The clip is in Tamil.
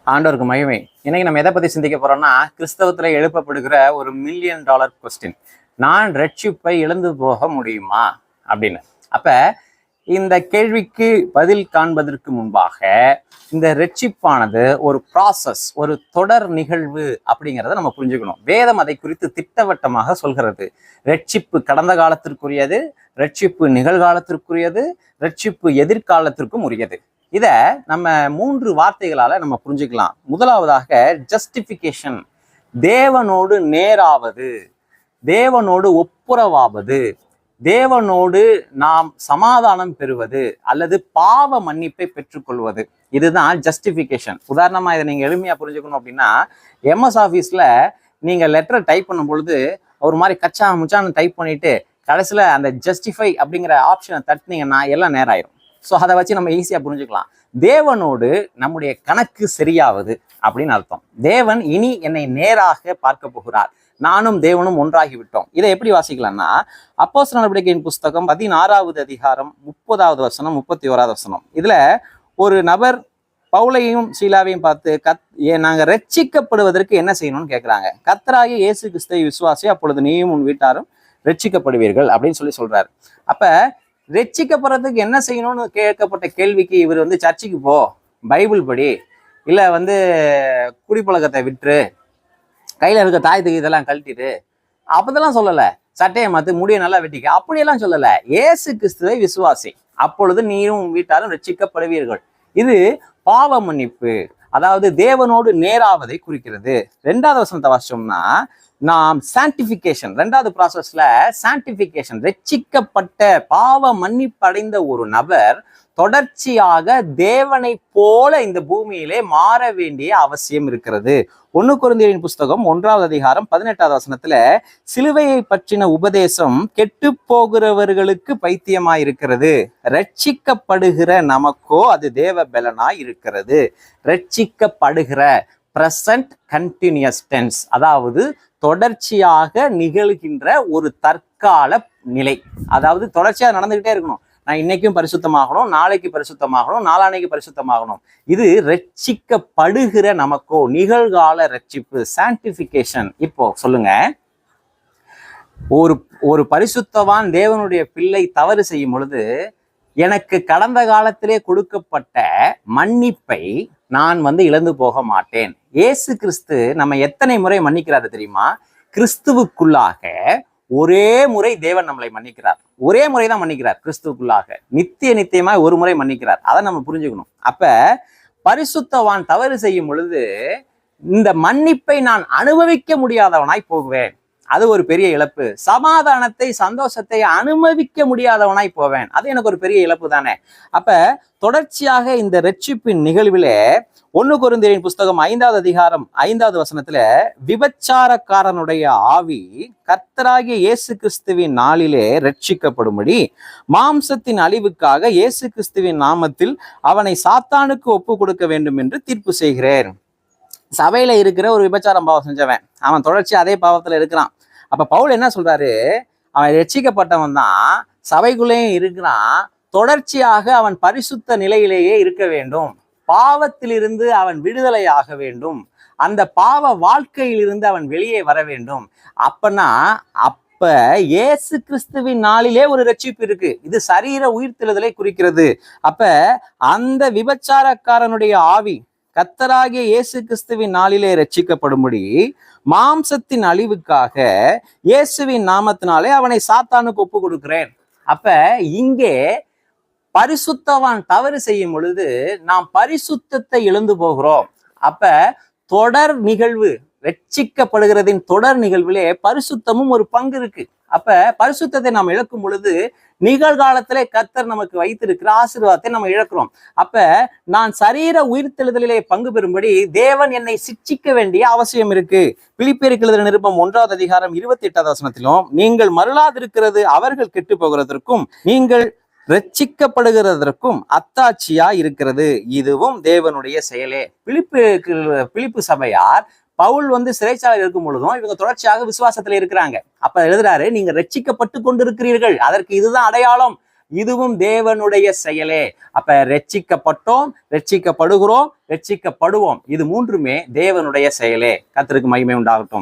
ஆண்டவருக்கு மகிமை. இன்னைக்கு நம்ம எதை பத்தி சிந்திக்க போறோம்னா, கிறிஸ்தவத்துல எழுப்பப்படுகிற ஒரு மில்லியன் டாலர் கொஸ்டின், நான் ரட்சிப்பை இழந்து போக முடியுமா அப்படின்னு. அப்ப இந்த கேள்விக்கு பதில் காண்பதற்கு முன்பாக, இந்த ரட்சிப்பானது ஒரு ப்ராசஸ், ஒரு தொடர் நிகழ்வு அப்படிங்கிறத நம்ம புரிஞ்சுக்கணும். வேதம் அதை குறித்து திட்டவட்டமாக சொல்கிறது. ரட்சிப்பு கடந்த காலத்திற்குரியது, ரட்சிப்பு நிகழ்காலத்திற்குரியது, ரட்சிப்பு எதிர்காலத்திற்கும் உரியது. இத நம்ம 3 வார்த்தைகளால நம்ம புரிஞ்சுக்கலாம். முதலாவதாக ஜஸ்டிஃபிகேஷன், தேவனோடு நேராவது, தேவனோடு ஒப்புரவாவது, தேவனோடு நாம் சமாதானம் பெறுவது அல்லது பாவ மன்னிப்பை பெற்றுக்கொள்வது. இதுதான் ஜஸ்டிஃபிகேஷன். உதாரணமா இதை நீங்க எளிமையா புரிஞ்சுக்கணும் அப்படின்னா, எம்எஸ் ஆஃபீஸ்ல நீங்க லெட்டர் டைப் பண்ணும் பொழுது ஒரு மாதிரி கச்சா முச்சான்னு டைப் பண்ணிட்டு கடைசியில அந்த ஜஸ்டிஃபை அப்படிங்கிற ஆப்ஷனை தட்டினீங்கன்னா எல்லாம் நேரம் ஆயிரும். ஸோ அதை வச்சு நம்ம ஈஸியாக புரிஞ்சுக்கலாம். தேவனோடு நம்முடைய கணக்கு சரியாவது அப்படின்னு அர்த்தம். தேவன் இனி என்னை நேராக பார்க்க போகிறார், நானும் தேவனும் ஒன்றாகி விட்டோம். இதை எப்படி வாசிக்கலாம்னா, அப்போஸ்தலர் நடவடிக்கையின் புஸ்தகம் 16வது அதிகாரம் 30வது வசனம் 31வது வசனம். இதுல ஒரு நபர் பவுலையும் சீலாவையும் பார்த்து நாங்க ரட்சிக்கப்படுவதற்கு என்ன செய்யணும்னு கேட்கிறாங்க. கர்த்தராகிய இயேசு கிறிஸ்துவை விசுவாசி, அப்பொழுது நீயும் உன் வீட்டாரும் ரட்சிக்கப்படுவீர்கள் அப்படின்னு சொல்றாரு. அப்ப ரட்சிக்கப்படுறதுக்கு என்ன செய்யணும்னு கேட்கப்பட்ட கேள்விக்கு இவர் சர்ச்சுக்கு போ, பைபிள் படி, இல்லை குடிப்பழக்கத்தை விட்டுரு, கையில் இருக்க தாயத்துக்கு இதெல்லாம் கழட்டிட்டு, அப்பதெல்லாம் சொல்லலை. சட்டையை மாற்று, முடிய நல்லா வெட்டிக்க, அப்படியெல்லாம் சொல்லலை. இயேசு கிறிஸ்துவை விசுவாசி, அப்பொழுது நீரும் வீட்டாரும் ரட்சிக்கப்படுவீர்கள். இது பாவ மன்னிப்பு, அதாவது தேவனோடு நேராவதை குறிக்கிறது. 2வது வசனத்தை வாசிச்சோம்னா, நாம் சான்டிஃபிகேஷன், 2வது ப்ராசஸ்ல சான்டிஃபிகேஷன், ரட்சிக்கப்பட்ட பாவ மன்னிப்படைந்த ஒரு நபர் தொடர்ச்சியாக தேவனை போல இந்த பூமியிலே மாற வேண்டிய அவசியம் இருக்கிறது. 1 கொரிந்தியரின் புஸ்தகம் 1வது அதிகாரம் 18வது வசனத்துல, சிலுவையை பற்றின உபதேசம் கெட்டு போகிறவர்களுக்கு பைத்தியமாயிருக்கிறது, ரட்சிக்கப்படுகிற நமக்கோ அது தேவ பலனாய் இருக்கிறது. ரட்சிக்கப்படுகிற பிரசன்ட் கண்டினியூஸ் டென்ஸ், அதாவது தொடர்ச்சியாக நிகழ்கின்ற ஒரு தற்கால நிலை. அதாவது தொடர்ச்சியாக நடந்துகிட்டே இருக்கணும். நான் இன்னைக்கும் பரிசுத்தமாகணும், நாளைக்கு பரிசுத்தமாகணும், நாளானைக்கு பரிசுத்தமாகணும். இது ரட்சிக்கப்படுகிற நமக்கோ நிகழ்கால ரட்சிப்பு, சான்டிஃபிகேஷன். இப்போ சொல்லுங்க, ஒரு பரிசுத்தவான் தேவனுடைய பிள்ளை தவறு செய்யும் பொழுது எனக்கு கடந்த காலத்திலே கொடுக்கப்பட்ட மன்னிப்பை நான் இழந்து போக மாட்டேன். இயேசு கிறிஸ்து நம்ம எத்தனை முறை மன்னிக்கிறாரு தெரியுமா? கிறிஸ்துவுக்குள்ளாக ஒரே முறை தேவன் நம்மளை மன்னிக்கிறார். ஒரே முறை தான் மன்னிக்கிறார் கிறிஸ்துவுக்குள்ளாக. நித்தியமாய் ஒரு முறை மன்னிக்கிறார். அதை நம்ம புரிஞ்சுக்கணும். அப்ப பரிசுத்தவான் தவறு செய்யும் பொழுது இந்த மன்னிப்பை நான் அனுபவிக்க முடியாதவனாய் போகுவேன். அது ஒரு பெரிய இழப்பு. சமாதானத்தை, சந்தோஷத்தை அனுபவிக்க முடியாதவனாய் போவேன். அது எனக்கு ஒரு பெரிய இழப்பு தானே. அப்ப தொடர்ச்சியாக இந்த ரட்சிப்பின் நிகழ்விலே 1 கொரிந்தியரின் புஸ்தகம் 5வது அதிகாரம் 5வது வசனத்துல, விபச்சாரக்காரனுடைய ஆவி கர்த்தராகிய இயேசு கிறிஸ்துவின் நாளிலே ரட்சிக்கப்படும்படி மாம்சத்தின் அழிவுக்காக இயேசு கிறிஸ்துவின் நாமத்தில் அவனை சாத்தானுக்கு ஒப்பு கொடுக்க வேண்டும் என்று தீர்ப்பு செய்கிறேன். சபையில இருக்கிற ஒரு விபச்சாரம் பாவம் செஞ்சவன், அவன் தொடர்ச்சி அதே பாவத்துல இருக்கிறான். அப்ப பவுல் என்ன சொல்றாரு? அவன் ரட்சிக்கப்பட்டவன் தான், சபைக்குள்ளேயும் இருக்கிறான், தொடர்ச்சியாக அவன் பரிசுத்த நிலையிலேயே இருக்க வேண்டும், பாவத்திலிருந்து அவன் விடுதலை ஆக வேண்டும், அந்த பாவ வாழ்க்கையிலிருந்து அவன் வெளியே வர வேண்டும். அப்ப இயேசு கிறிஸ்துவின் நாளிலே ஒரு ரட்சிப்பு இருக்கு. இது சரீர உயிர்த்தெழுதலை குறிக்கிறது. அப்ப அந்த விபச்சாரக்காரனுடைய ஆவி கர்த்தராகிய இயேசு கிறிஸ்துவின் நாளிலே ரட்சிக்கப்படும்படி மாம்சத்தின் அழிவுக்காக இயேசுவின் நாமத்தினாலே அவனை சாத்தானுக்கு ஒப்பு கொடுக்கிறேன். அப்ப இங்கே பரிசுத்தவான் தவறு செய்யும் பொழுது நாம் பரிசுத்தத்தை இழந்து போகிறோம். அப்ப தொடர் நிகழ்வு, ரட்சிக்கப்படுகிறதின் தொடர் நிகழ்விலே பரிசுத்தமும் ஒரு பங்கு இருக்கு. அப்ப பரிசுத்தத்தை நாம் இழக்கும் பொழுது நிகழ்காலத்திலே கர்த்தர் நமக்கு வைத்திருக்கிற ஆசீர்வாதத்தை நம்ம இழக்கிறோம். அப்ப நான் சரீர உயிர்த்தெழுதலிலே பங்கு பெறும்படி தேவன் என்னை சிட்சிக்க வேண்டிய அவசியம் இருக்கு. பிலிப்பியருக்கு எழுதின நிருபம் 1வது அதிகாரம் 28வது வசனத்திலும், நீங்கள் மருளாதிருக்கிறது அவர்கள் கெட்டு போகிறதற்கும் நீங்கள் ரட்சிக்கப்படுகிறதற்கும் அத்தாட்சியா இருக்கிறது, இதுவும் தேவனுடைய செயலே. பிலிப்பு சபையார் பவுல் சிறைச்சாலையில் இருக்கும் பொழுதும் இவங்க தொடர்ச்சியாக விசுவாசத்துல இருக்கிறாங்க. அப்ப எழுதுறாரு, நீங்க ரட்சிக்கப்பட்டு கொண்டிருக்கிறீர்கள், அதற்கு இதுதான் அடையாளம், இதுவும் தேவனுடைய செயலே. அப்ப ரட்சிக்கப்பட்டோம், ரட்சிக்கப்படுகிறோம், ரட்சிக்கப்படுவோம். இது மூன்றுமே தேவனுடைய செயலே. கர்த்தருக்கு மகிமை உண்டாகட்டும்.